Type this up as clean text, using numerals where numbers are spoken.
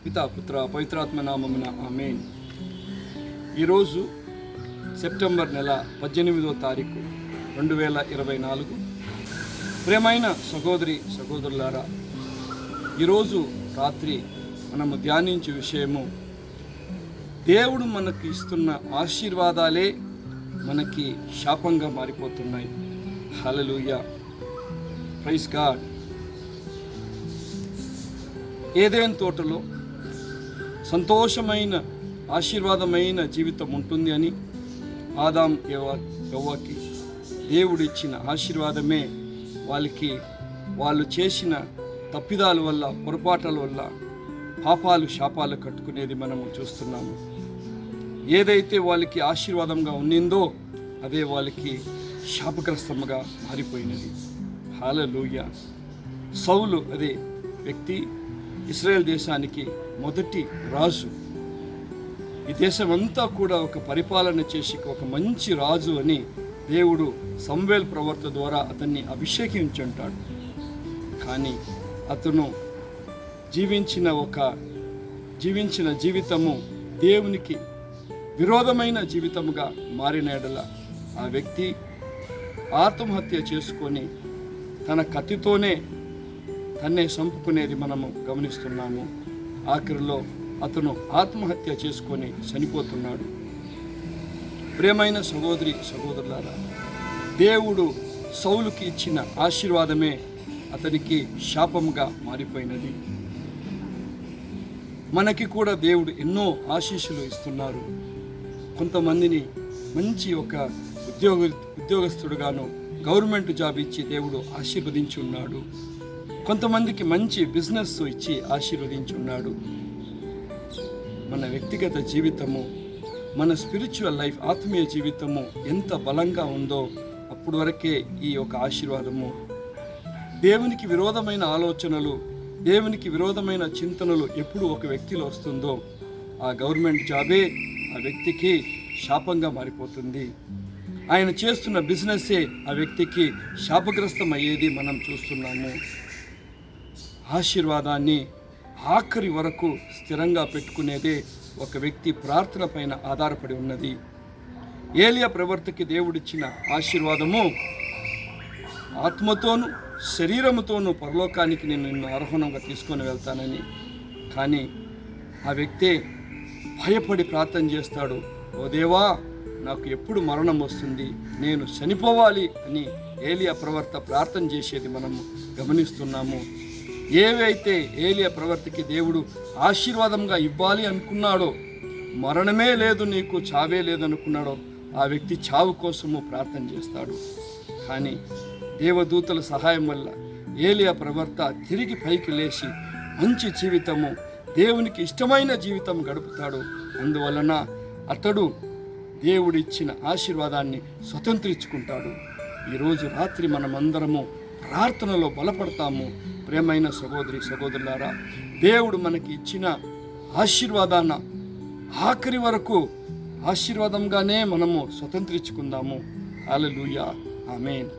పితా పుత్ర పవిత్రాత్మ నామమున ఆమేన్. ఈరోజు సెప్టెంబర్ నెల 18వ తారీఖు 2024. ప్రియమైన సహోదరి సహోదరులారా, ఈరోజు రాత్రి మనము ధ్యానించే విషయము, దేవుడు మనకు ఇస్తున్న ఆశీర్వాదాలే మనకి శాపంగా మారిపోతున్నాయి. హల్లెలూయా, ప్రైజ్ గాడ్. ఏదెను తోటలో సంతోషమైన ఆశీర్వాదమైన జీవితం ఉంటుంది అని ఆదాం యెహోవాకి దేవుడు ఇచ్చిన ఆశీర్వాదమే వాళ్ళు చేసిన తప్పిదాల వల్ల, పొరపాట్ల వల్ల పాపాలు శాపాలు కట్టుకునేది మనము చూస్తున్నాము. ఏదైతే వాళ్ళకి ఆశీర్వాదంగా ఉన్నిందో అదే వాళ్ళకి శాపగ్రస్తముగా మారిపోయినది. హల్లెలూయా. సౌలు అదే వ్యక్తి ఇశ్రాయేల్ దేశానికి మొదటి రాజు. ఈ దేశం అంతా కూడా ఒక పరిపాలన చేసి ఒక మంచి రాజు అని దేవుడు సమూయేలు ప్రవక్త ద్వారా అతన్ని అభిషేకించుంటాడు. కానీ అతను జీవించిన జీవితము దేవునికి విరోధమైన జీవితముగా మారిన యెడల ఆ వ్యక్తి ఆత్మహత్య చేసుకొని తన కత్తితోనే తన్నే చంపుకునేది మనము గమనిస్తున్నాము. ఆఖరిలో అతను ఆత్మహత్య చేసుకొని చనిపోతున్నాడు. ప్రియమైన సహోదరి సహోదరులారా, దేవుడు సౌలుకి ఇచ్చిన ఆశీర్వాదమే అతనికి శాపంగా మారిపోయినది. మనకి కూడా దేవుడు ఎన్నో ఆశీస్సులు ఇస్తున్నారు. కొంతమందిని మంచి ఒక ఉద్యోగస్తుడుగాను గవర్నమెంట్ జాబ్ ఇచ్చి దేవుడు ఆశీర్వదించి ఉన్నాడు. కొంతమందికి మంచి బిజినెస్ ఇచ్చి ఆశీర్వదించి ఉన్నాడు. మన వ్యక్తిగత జీవితము, మన స్పిరిచువల్ లైఫ్, ఆత్మీయ జీవితము ఎంత బలంగా ఉందో అప్పుడు వరకే ఈ యొక్క ఆశీర్వాదము. దేవునికి విరోధమైన ఆలోచనలు, దేవునికి విరోధమైన చింతనలు ఎప్పుడు ఒక వ్యక్తిలో వస్తుందో ఆ గవర్నమెంట్ జాబే ఆ వ్యక్తికి శాపంగా మారిపోతుంది. ఆయన చేస్తున్న బిజినెస్సే ఆ వ్యక్తికి శాపగ్రస్తం అయ్యేది మనం చూస్తున్నాము. ఆశీర్వాదాన్ని ఆఖరి వరకు స్థిరంగా పెట్టుకునేదే ఒక వ్యక్తి ప్రార్థన పైన ఆధారపడి ఉన్నది. ఏలియా ప్రవక్తకి దేవుడిచ్చిన ఆశీర్వాదము, ఆత్మతోనూ శరీరముతోనూ పరలోకానికి నేను నిన్ను ఆరోహణంగా తీసుకొని వెళ్తానని. కానీ ఆ వ్యక్తే భయపడి ప్రార్థన చేస్తాడు, ఓ దేవా, నాకు ఎప్పుడు మరణం వస్తుంది, నేను చనిపోవాలి అని ఏలియా ప్రవక్త ప్రార్థన చేసేది మనము గమనిస్తున్నాము. ఏవైతే ఏలియా ప్రవక్తకి దేవుడు ఆశీర్వాదంగా ఇవ్వాలి అనుకున్నాడో, మరణమే లేదు నీకు, చావే లేదనుకున్నాడో ఆ వ్యక్తి చావు కోసము ప్రార్థన చేస్తాడు. కానీ దేవదూతల సహాయం వల్ల ఏలియా ప్రవక్త తిరిగి పైకి లేచి మంచి జీవితము, దేవునికి ఇష్టమైన జీవితం గడుపుతాడు. అందువలన అతడు దేవుడిచ్చిన ఆశీర్వాదాన్ని స్వతంత్రించుకుంటాడు. ఈరోజు రాత్రి మనమందరము ప్రార్థనలో బలపడతాము. ప్రియమైన సహోదరి సహోదరులారా, దేవుడు మనకి ఇచ్చిన ఆశీర్వాదాన్ని ఆఖరి వరకు ఆశీర్వాదంగానే మనము స్వతంత్రించుకుందాము. హల్లెలూయా, ఆమేన్.